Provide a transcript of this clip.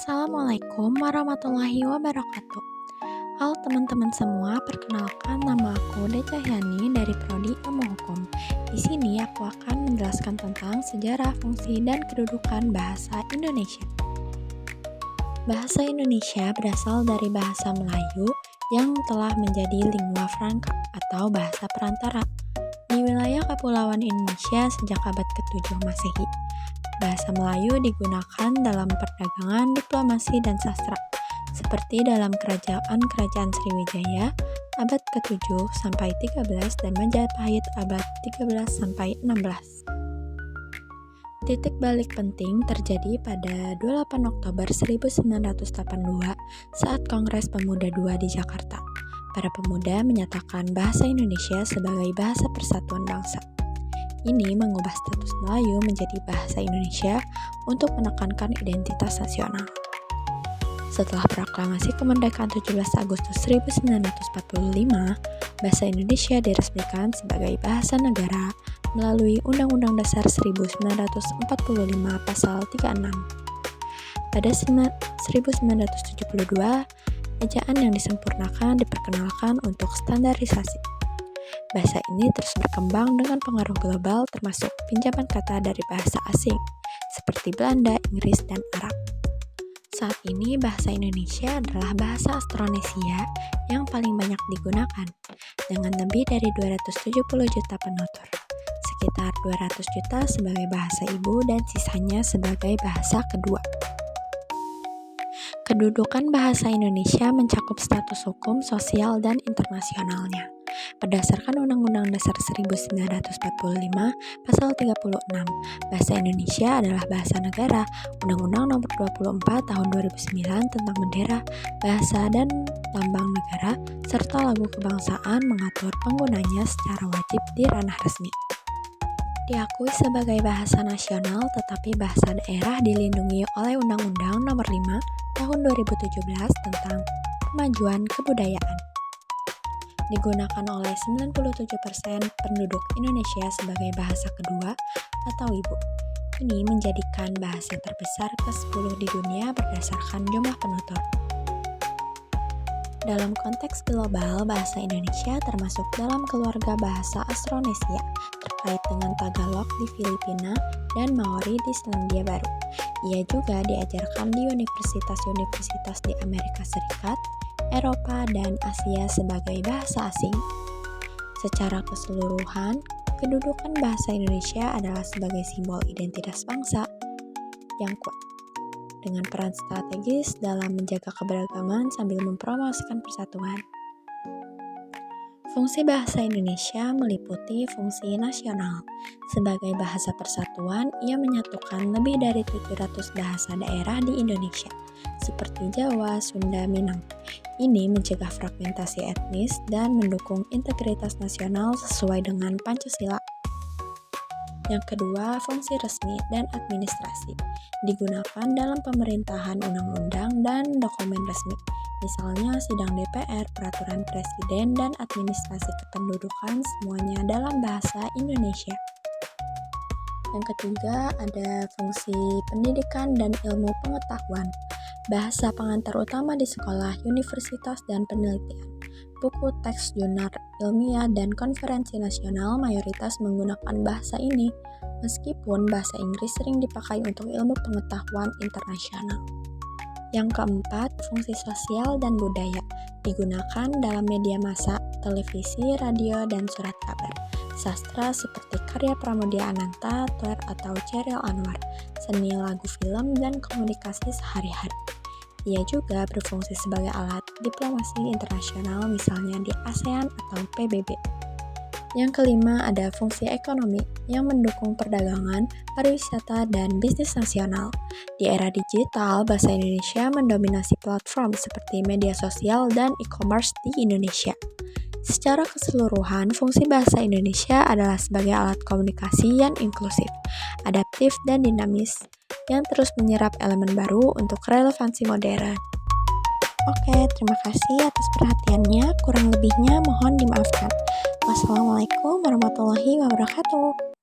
Assalamualaikum warahmatullahi wabarakatuh. Halo teman-teman semua, perkenalkan nama aku Deca Yani dari Prodi Ilmu Hukum. Di sini aku akan menjelaskan tentang sejarah, fungsi, dan kedudukan bahasa Indonesia. Bahasa Indonesia berasal dari bahasa Melayu yang telah menjadi lingua franca atau bahasa perantara di wilayah kepulauan Indonesia sejak abad ke-7 Masehi. Bahasa Melayu digunakan dalam perdagangan, diplomasi, dan sastra, seperti dalam kerajaan-kerajaan Sriwijaya abad ke-7 sampai 13 dan Majapahit abad 13 sampai 16. Titik balik penting terjadi pada 28 Oktober 1982 saat Kongres Pemuda II di Jakarta. Para pemuda menyatakan bahasa Indonesia sebagai bahasa persatuan bangsa. Ini mengubah status Melayu menjadi bahasa Indonesia untuk menekankan identitas nasional. Setelah proklamasi kemerdekaan 17 Agustus 1945, bahasa Indonesia diresmikan sebagai bahasa negara melalui Undang-Undang Dasar 1945 Pasal 36. Pada 1972, ejaan yang disempurnakan diperkenalkan untuk standarisasi. Bahasa ini terus berkembang dengan pengaruh global termasuk pinjaman kata dari bahasa asing seperti Belanda, Inggris, dan Arab. Saat ini bahasa Indonesia adalah bahasa Austronesia yang paling banyak digunakan dengan lebih dari 270 juta penutur, sekitar 200 juta sebagai bahasa ibu dan sisanya sebagai bahasa kedua. Kedudukan bahasa Indonesia mencakup status hukum, sosial, dan internasionalnya. Berdasarkan Undang-Undang Dasar 1945 Pasal 36, bahasa Indonesia adalah bahasa negara. Undang-Undang Nomor 24 Tahun 2009 tentang bendera, bahasa, dan lambang negara, serta lagu kebangsaan mengatur penggunanya secara wajib di ranah resmi. Diakui sebagai bahasa nasional, tetapi bahasa daerah dilindungi oleh Undang-Undang Nomor 5 Tahun 2017 tentang Kemajuan Kebudayaan. Digunakan oleh 97% penduduk Indonesia sebagai bahasa kedua atau ibu. Ini menjadikan bahasa terbesar ke-10 di dunia berdasarkan jumlah penutur. Dalam konteks global, bahasa Indonesia termasuk dalam keluarga bahasa Austronesia terkait dengan Tagalog di Filipina dan Maori di Selandia Baru. Ia juga diajarkan di universitas-universitas di Amerika Serikat, Eropa, dan Asia sebagai bahasa asing. Secara keseluruhan, kedudukan bahasa Indonesia adalah sebagai simbol identitas bangsa yang kuat, dengan peran strategis dalam menjaga keberagaman sambil mempromosikan persatuan. Fungsi bahasa Indonesia meliputi fungsi nasional. Sebagai bahasa persatuan, ia menyatukan lebih dari 700 bahasa daerah di Indonesia, seperti Jawa, Sunda, Minang. Ini mencegah fragmentasi etnis dan mendukung integritas nasional sesuai dengan Pancasila. Yang kedua, fungsi resmi dan administrasi. Digunakan dalam pemerintahan undang-undang dan dokumen resmi, misalnya sidang DPR, peraturan presiden, dan administrasi kependudukan, semuanya dalam bahasa Indonesia. Yang ketiga, ada fungsi pendidikan dan ilmu pengetahuan. Bahasa pengantar utama di sekolah, universitas, dan penelitian. Buku, teks, jurnal ilmiah, dan konferensi nasional mayoritas menggunakan bahasa ini, meskipun bahasa Inggris sering dipakai untuk ilmu pengetahuan internasional. Yang keempat, fungsi sosial dan budaya. Digunakan dalam media massa, televisi, radio, dan surat kabar. Sastra seperti karya Pramoedya Ananta, Toer atau Chairil Anwar, seni, lagu, film, dan komunikasi sehari-hari. Ia juga berfungsi sebagai alat diplomasi internasional, misalnya di ASEAN atau PBB. Yang kelima, ada fungsi ekonomi yang mendukung perdagangan, pariwisata, dan bisnis nasional. Di era digital, bahasa Indonesia mendominasi platform seperti media sosial dan e-commerce di Indonesia. Secara keseluruhan, fungsi bahasa Indonesia adalah sebagai alat komunikasi yang inklusif, adaptif, dan dinamis, yang terus menyerap elemen baru untuk relevansi modern. Oke, terima kasih atas perhatiannya. Kurang lebihnya mohon dimaafkan. Wassalamualaikum warahmatullahi wabarakatuh.